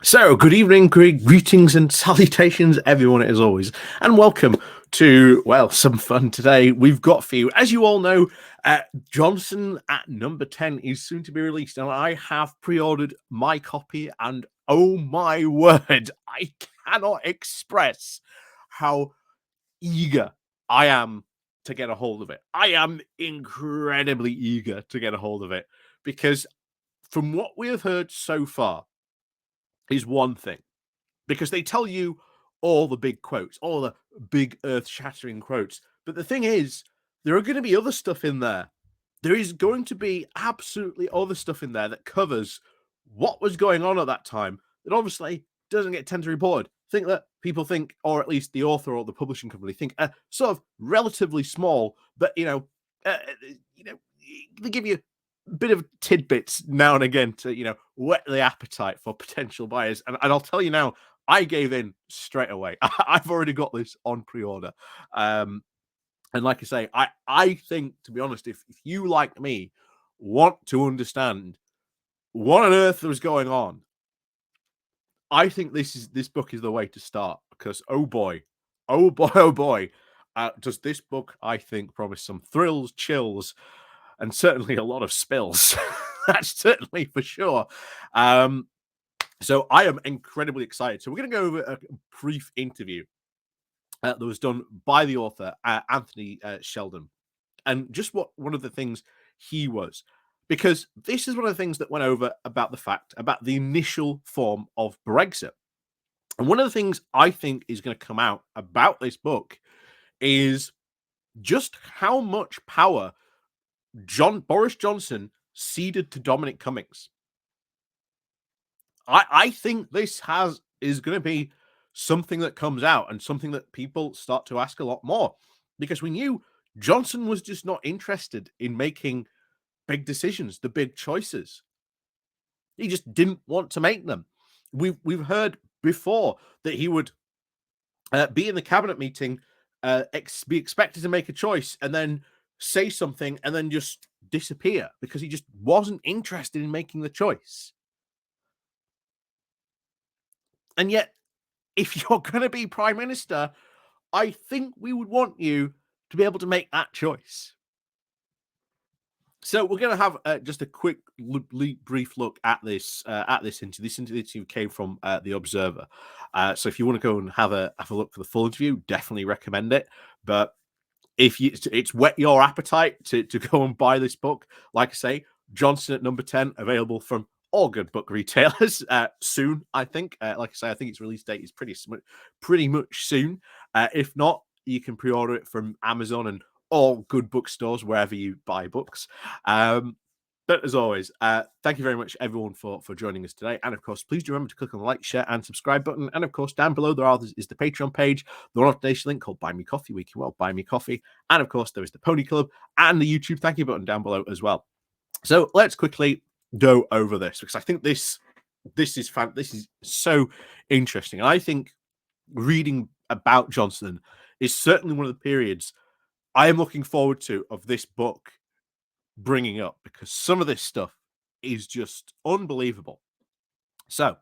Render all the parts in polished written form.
So, good evening, greetings, and salutations, everyone, as always, and welcome to, well, some fun today. We've got for you, as you all know, Jonson at number 10 is soon to be released, and I have pre ordered my copy. And oh my word, I cannot express how eager I am to get a hold of it. I am incredibly eager to get a hold of it because, from what we have heard so far, is one thing, because they tell you all the big quotes, all the big earth-shattering quotes. But the thing is, there are going to be other stuff in there. There is going to be absolutely other stuff in there that covers what was going on at that time that obviously doesn't get tend to reported. Think that people think, or at least the author or the publishing company think, sort of relatively small, but uh, they give you bit of tidbits now and again to whet the appetite for potential buyers. And I'll tell you now, I gave in straight away. I've already got this on pre-order. And like I say, I think, to be honest, if you, like me, want to understand what on earth was going on, I think this book is the way to start. Because oh boy, oh boy, oh boy, does this book, I think, promise some thrills, chills, and certainly a lot of spills. That's certainly for sure. So I am incredibly excited. So we're going to go over a brief interview that was done by the author, Anthony Seldon, and just what one of the things he was, because this is one of the things that went over about the initial form of Brexit. And one of the things I think is going to come out about this book is just how much power Boris Johnson ceded to Dominic Cummings. I think this is going to be something that comes out and something that people start to ask a lot more, because we knew Johnson was just not interested in making big decisions, the big choices. He just didn't want to make them. We've heard before that he would be in the cabinet meeting, be expected to make a choice, and then say something, and then just disappear because he just wasn't interested in making the choice. And yet, if you're going to be prime minister, I think we would want you to be able to make that choice. So we're going to have just a quick, brief look at this interview. This interview came from the Observer. So if you want to go and have a look for the full interview, definitely recommend it. But if it's whet your appetite to go and buy this book, like I say, Jonson at number 10, available from all good book retailers soon, I think. Like I say, I think its release date is pretty much soon. If not, you can pre-order it from Amazon and all good bookstores, wherever you buy books. But as always, thank you very much, everyone, for joining us today. And of course, please do remember to click on the like, share, and subscribe button. And of course, down below is the Patreon page, the one-off donation link called Buy Me Coffee, where you can buy me coffee. And of course, there is the Pony Club and the YouTube thank you button down below as well. So let's quickly go over this, because I think this is fun. This is so interesting. And I think reading about Johnson is certainly one of the periods I am looking forward to of this book bringing up, because some of this stuff is just unbelievable. So,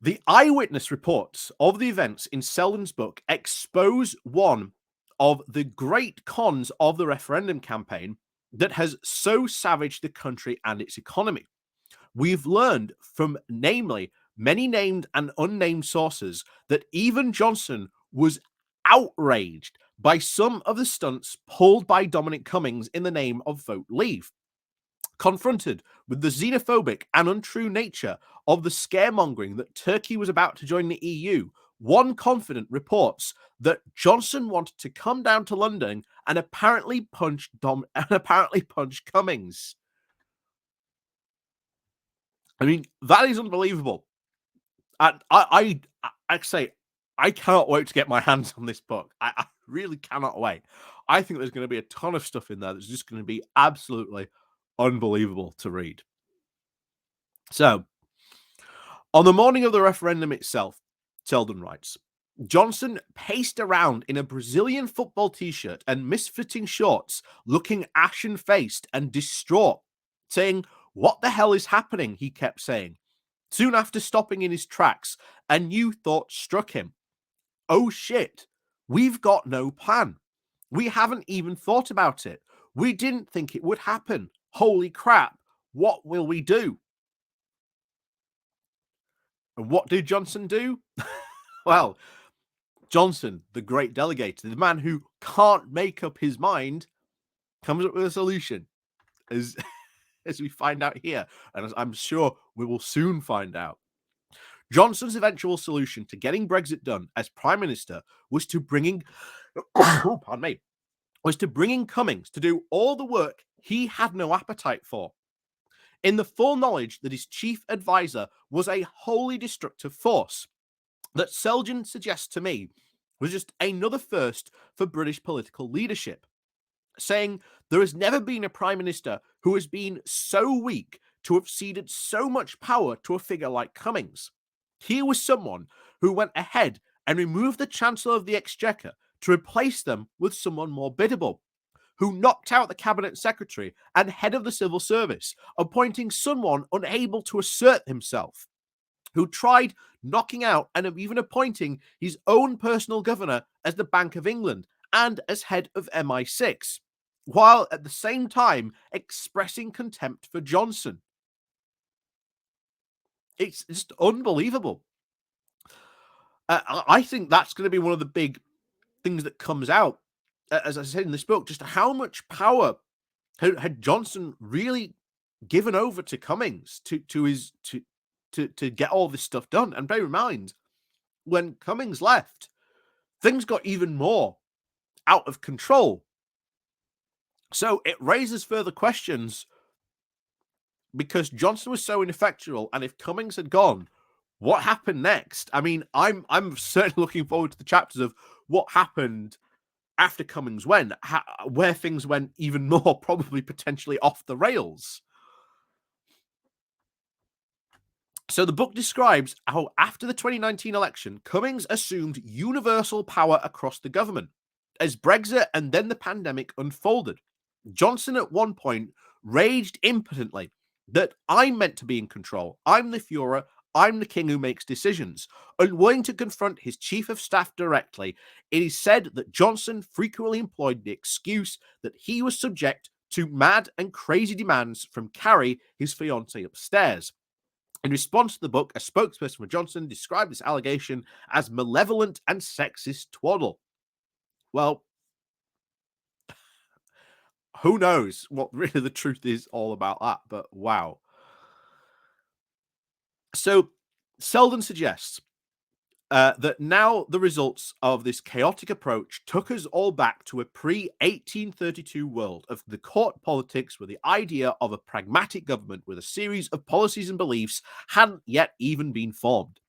the eyewitness reports of the events in Seldon's book expose one of the great cons of the referendum campaign that has so savaged the country and its economy. We've learned from, namely, many named and unnamed sources that even Jonson was outraged by some of the stunts pulled by Dominic Cummings in the name of Vote Leave. Confronted with the xenophobic and untrue nature of the scaremongering that Turkey was about to join the EU, one confident reports that Jonson wanted to come down to London and apparently punch Cummings. I mean, that is unbelievable. And I say, I cannot wait to get my hands on this book. I really cannot wait. I think there's going to be a ton of stuff in there that's just going to be absolutely unbelievable to read. So, on the morning of the referendum itself, Seldon writes, Jonson paced around in a Brazilian football t-shirt and misfitting shorts, looking ashen-faced and distraught, saying, "What the hell is happening?" he kept saying. Soon after stopping in his tracks, a new thought struck him. Oh shit, we've got no plan. We haven't even thought about it. We didn't think it would happen. Holy crap, what will we do? And what did Jonson do? Well, Jonson, the great delegator, the man who can't make up his mind, comes up with a solution, as, as we find out here, and as I'm sure we will soon find out. Johnson's eventual solution to getting Brexit done as Prime Minister was to bring in, Cummings to do all the work he had no appetite for, in the full knowledge that his chief advisor was a wholly destructive force that Seldon suggests to me was just another first for British political leadership, saying there has never been a Prime Minister who has been so weak to have ceded so much power to a figure like Cummings. Here was someone who went ahead and removed the Chancellor of the Exchequer to replace them with someone more biddable, who knocked out the Cabinet Secretary and head of the Civil Service, appointing someone unable to assert himself, who tried knocking out and even appointing his own personal governor as the Bank of England and as head of MI6, while at the same time expressing contempt for Jonson. It's just unbelievable. I think that's going to be one of the big things that comes out, as I said in this book, just how much power had Jonson really given over to Cummings to get all this stuff done. And bear in mind, when Cummings left, things got even more out of control. So it raises further questions, because Jonson was so ineffectual, and if Cummings had gone, what happened next? I mean, I'm certainly looking forward to the chapters of what happened after Cummings went, where things went even more probably potentially off the rails. So the book describes how after the 2019 election, Cummings assumed universal power across the government. As Brexit and then the pandemic unfolded, Jonson at one point raged impotently that I'm meant to be in control. I'm the Führer. I'm the king who makes decisions. Unwilling to confront his chief of staff directly, it is said that Jonson frequently employed the excuse that he was subject to mad and crazy demands from Carrie, his fiancée upstairs. In response to the book, a spokesperson for Jonson described this allegation as malevolent and sexist twaddle. Well, who knows what really the truth is all about that, but wow. So Seldon suggests that now the results of this chaotic approach took us all back to a pre-1832 world of the court politics, where the idea of a pragmatic government with a series of policies and beliefs hadn't yet even been formed.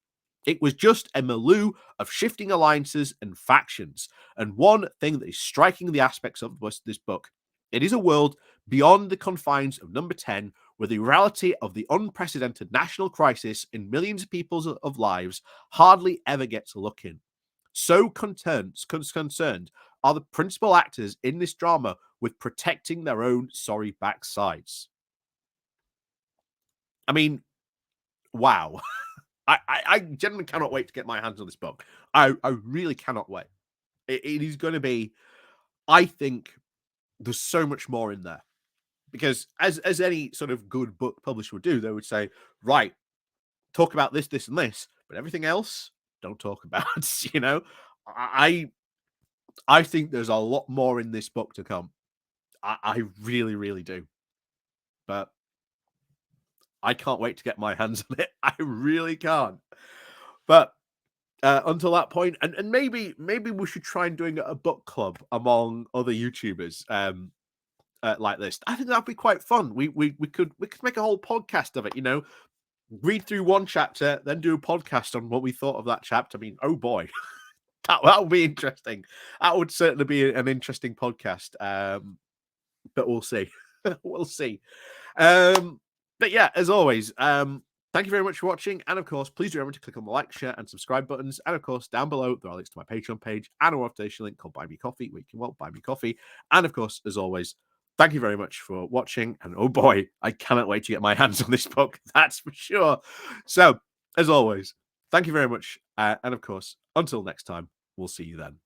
It was just a milieu of shifting alliances and factions. And one thing that is striking the aspects of this book, it is a world beyond the confines of number 10, where the reality of the unprecedented national crisis in millions of people's of lives hardly ever gets a look in. So concerned are the principal actors in this drama with protecting their own sorry backsides. I mean, wow. I genuinely cannot wait to get my hands on this book. I really cannot wait. It is going to be, I think, there's so much more in there. Because as any sort of good book publisher would do, they would say, right, talk about this, this, and this, but everything else, don't talk about. You know, I think there's a lot more in this book to come. I really, really do. But I can't wait to get my hands on it. I really can't. But until that point, and maybe we should try and doing a book club among other YouTubers. Like this, I think that'd be quite fun. We could make a whole podcast of it. You know, read through one chapter, then do a podcast on what we thought of that chapter. I mean, oh boy, that would be interesting. That would certainly be an interesting podcast. But we'll see. We'll see. But yeah, as always, thank you very much for watching. And of course, please do remember to click on the like, share, and subscribe buttons. And of course, down below, there are links to my Patreon page and a motivation link called Buy Me Coffee, where you can buy me coffee. And of course, as always, thank you very much for watching. And oh boy, I cannot wait to get my hands on this book. That's for sure. So, as always, thank you very much. And of course, until next time, we'll see you then.